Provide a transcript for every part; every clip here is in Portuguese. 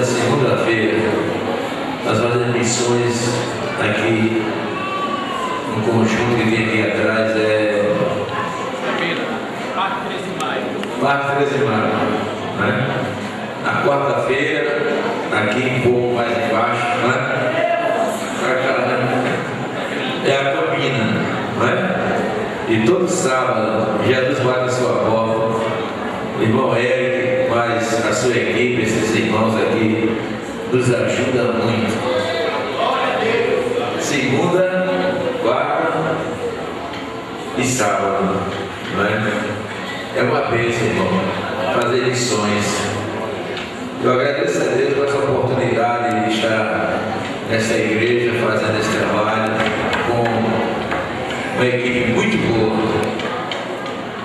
segunda-feira, nós fazemos missões aqui, um conjunto que tem aqui atrás, Parque 13 de Maio, né? Na quarta-feira, aqui um pouco mais embaixo, né? É a Campina, né? E todo sábado, Jesus bate a sua porta, o irmão Eric, mais a sua equipe, esses irmãos aqui, nos ajudam muito. Segunda, quarta e sábado, né? É uma bênção, irmão, fazer lições. Eu agradeço a Deus por essa oportunidade de estar nessa igreja, fazendo esse trabalho com uma equipe muito boa.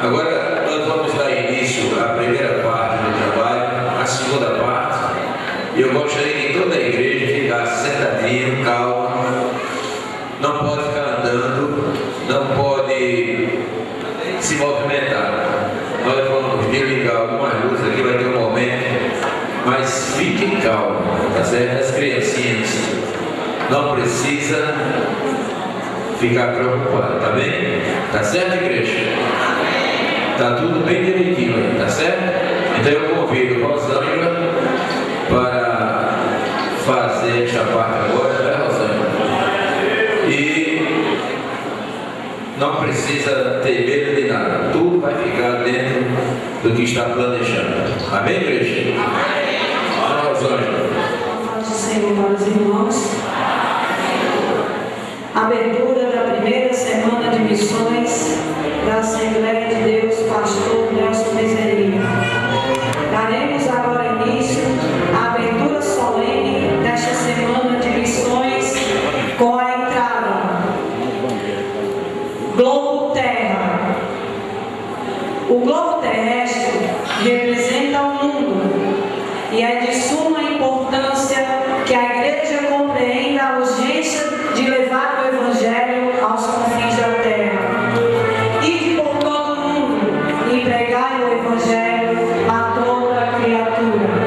Agora nós vamos dar início à primeira parte do trabalho, à segunda parte, e eu gostaria que toda a igreja ficasse sentadinho, calma, não pode ficar andando, não pode se movimentar. Nós vamos desligar algumas luzes aqui, vai ter um momento, mas fiquem calmos, tá certo? As criancinhas não precisa ficar preocupadas, tá bem? Tá certo, igreja? Tá tudo bem direitinho aí, tá certo? Então eu convido Rosângela para fazer esta parte agora, né, Rosângela? E não precisa ter medo de nada, tudo vai ficar dentro do que está planejando. Amém, igreja? Amém. Rosângela. Paz do Senhor para os irmãos. Abertura da primeira semana de missões da Assembleia de Deus, Pastor Nelson Bezerra. Daremos agora início à abertura solene desta semana de missões com a entrada Globo Terra. O globo terrestre representa o mundo e é de suma importância que a igreja compreenda a urgência de levar o Evangelho aos confins da terra e de por todo o mundo e pregar o Evangelho a toda criatura.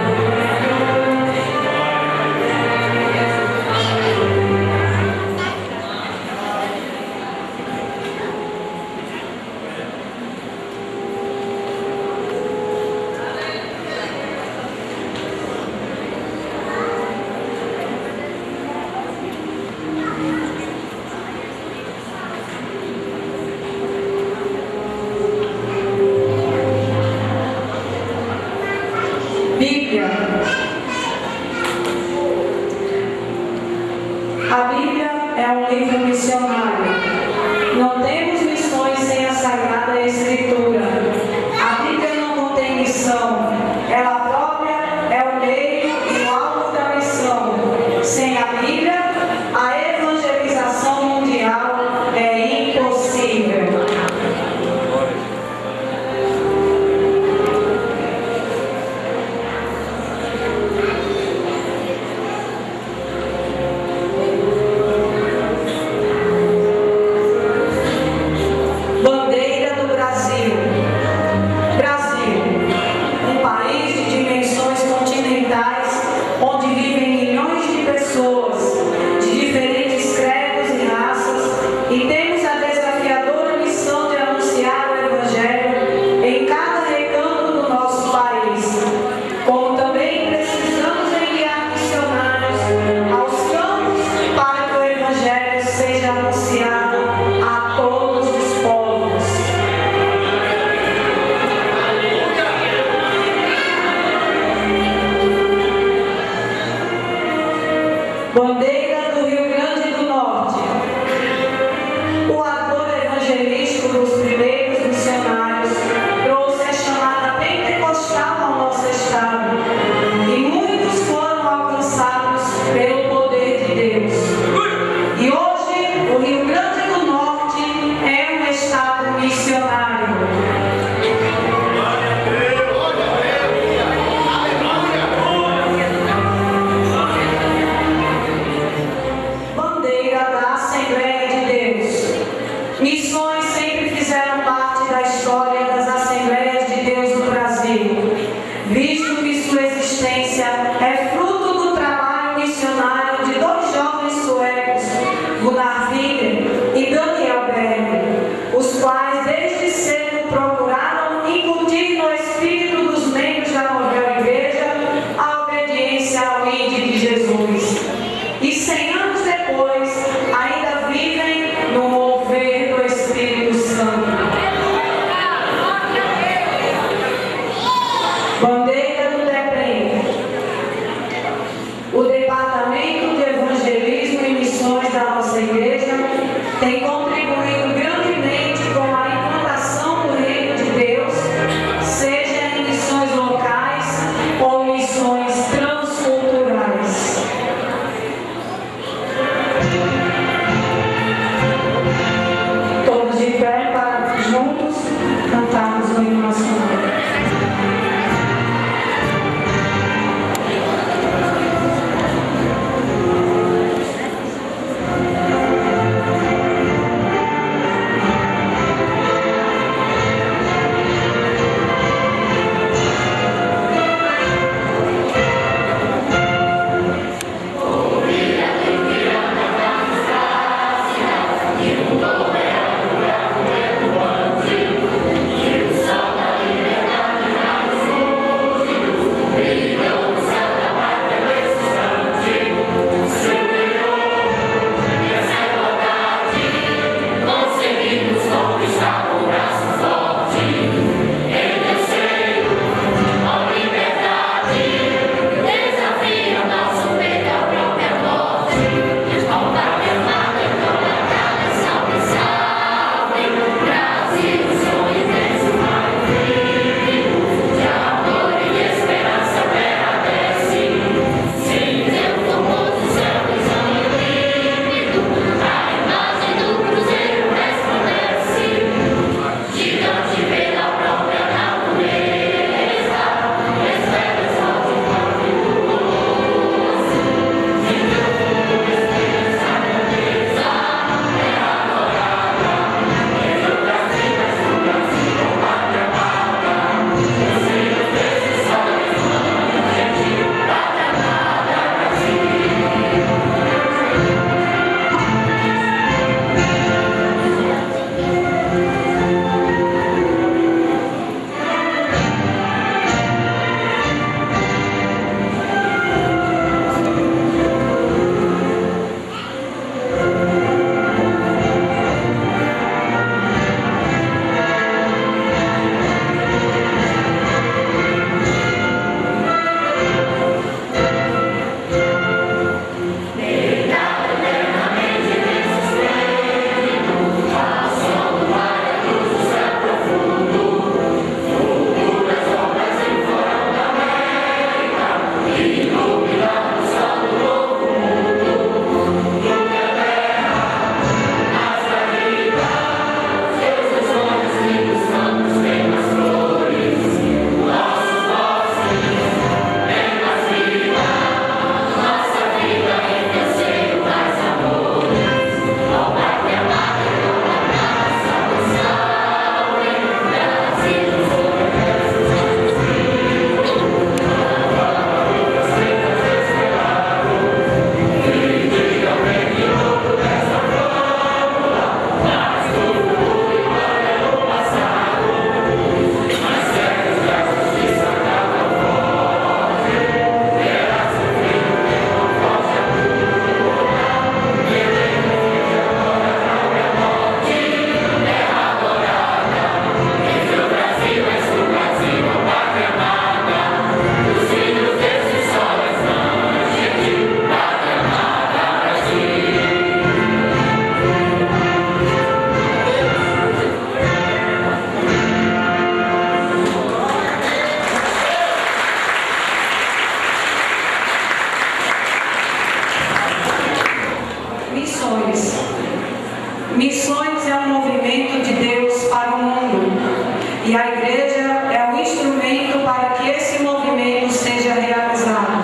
E a igreja é o instrumento para que esse movimento seja realizado.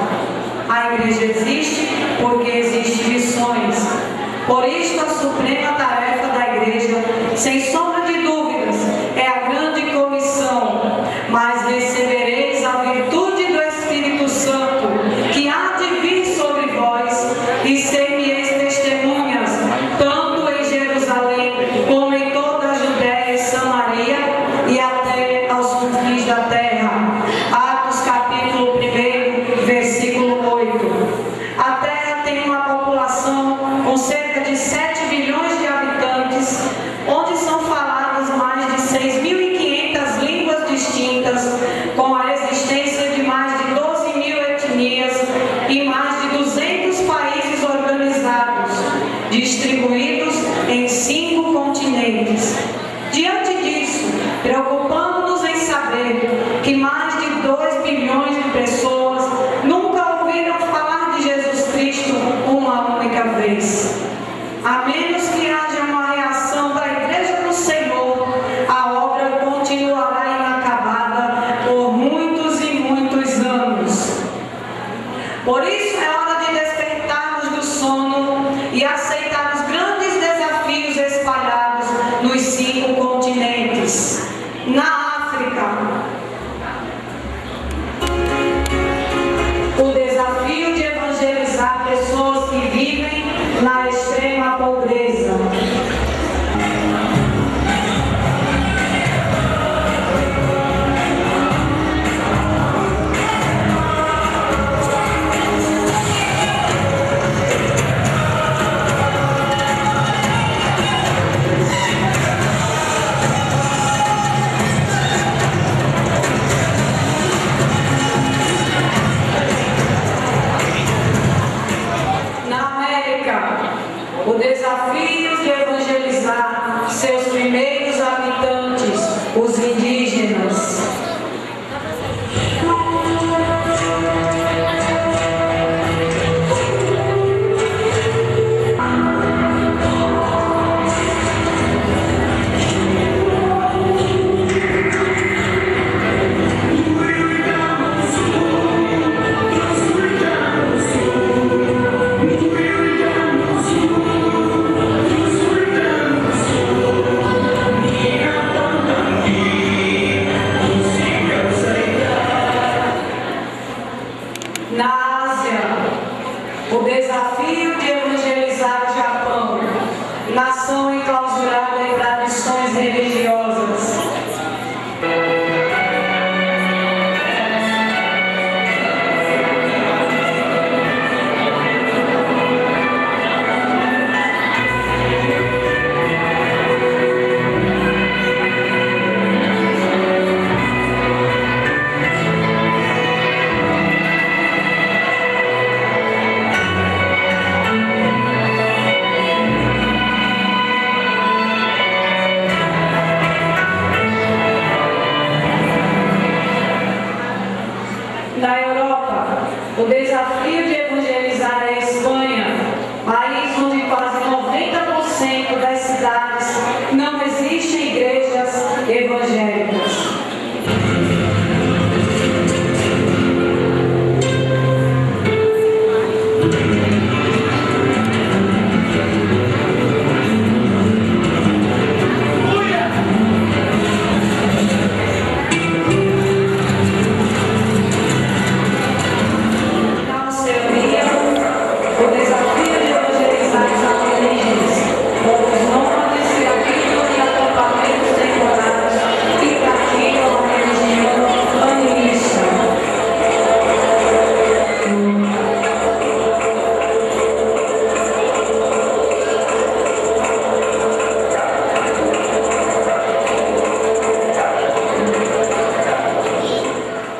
A igreja existe porque existem missões. Por isso, a suprema tarefa da igreja, sem sombra de dúvidas, é a grande comissão. Mas recebereis a virtude do Espírito Santo, que há de vir sobre vós, e ser-me-eis testemunhas, tanto em Jerusalém, como em toda a Judéia e Samaria, e até aos confins da terra. Atos capítulo 1, versículo 8. A terra tem uma população com cerca de 7 bilhões de habitantes, onde são faladas mais de 6.500 línguas distintas, com a existência de mais de 12.000 etnias e mais de 200 países organizados, distribuídos em 5 continentes. Diante disso, preocupamos-nos em saber que mais de 2 bilhões de pessoas nunca ouviram falar de Jesus Cristo uma única vez. A menos que haja uma reação da Igreja do Senhor, a obra continuará inacabada por muitos e muitos anos. Por isso é hora de despertarmos do sono e aceitar os grandes desafios espalhados nos 5 continentes. Na África, o desafio de evangelizar pessoas que vivem na extrema pobreza. O desafio de evangelizar seus primeiros habitantes, os indígenas. Na Ásia, o desafio de evangelizar o Japão, nação enclausurada em tradições religiosas. Na Europa, o desafio de evangelizar a Espanha, país onde quase 90% das cidades não existem igrejas evangélicas. O desafio de evangelizar os aborígenes, os nômades que habitam em acampamentos temporários e praticam a religião animista.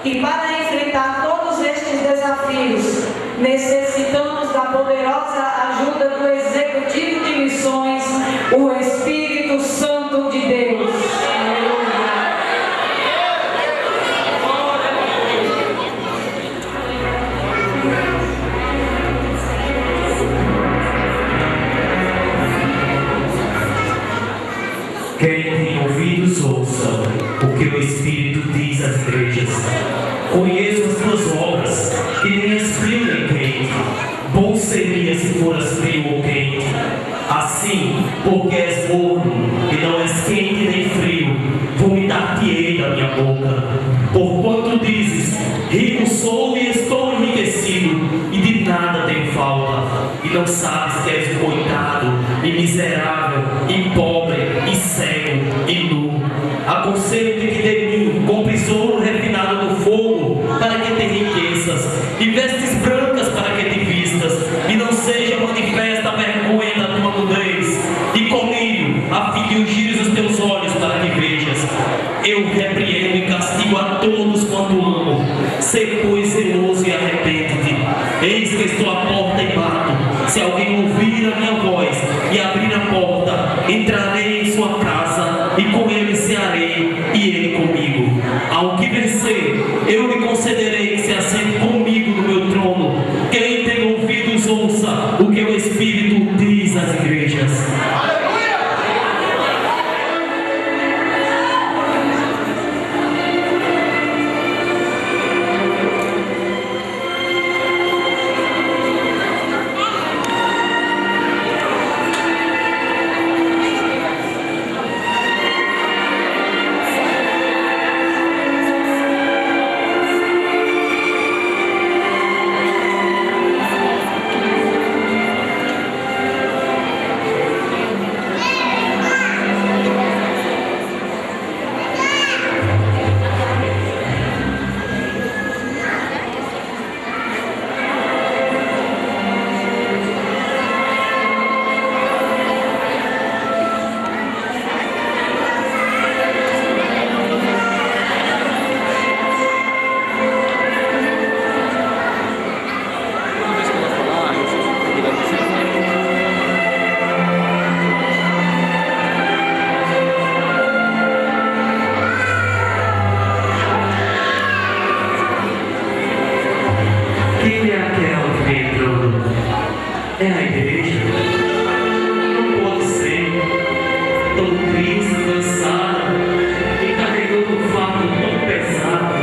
E para enfrentar todos estes desafios, necessitamos da poderosa ajuda do Executivo de Missões, o Espírito Santo de Deus. Quem tem ouvidos ouça o que o Espírito diz às igrejas. Conheço as tuas obras, que nem és frio nem quente. Bom seria se foras frio ou quente. Assim, porque és morno, e não és quente nem frio, vomitar-te-ei da minha boca. Porquanto dizes, rico sou e estou enriquecido, e de nada tenho falta, e não sabes que és coitado, e miserável, e pobre, e cego, e nu. Aconselho-te que de mim compres ouro refinado no fogo, para que te enriqueças, e vestes brancas para que te vistas, e não seja manifesta a vergonha da tua nudez, e colírio, a fim de ungires os teus olhos para que vejas. Eu repreendo e castigo a todos quanto amo. Sê, pois, zeloso e arrepende-te. Eis que estou à porta e bato. Se alguém ouvir a minha voz e abrir a porta, entrarei em sua casa e com ele cearei e ele comigo. Ao que vencer, eu lhe concederei que se assente comigo no meu trono. Quem tem ouvidos, ouça o que o Espírito diz às igrejas. Quem é aquela que vem entrando? É a igreja? Não pode ser. Tão triste, cansada e carregando um fardo tão pesado.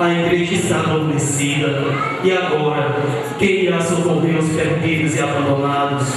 A igreja está adormecida, e agora, quem irá socorrer os perdidos e abandonados?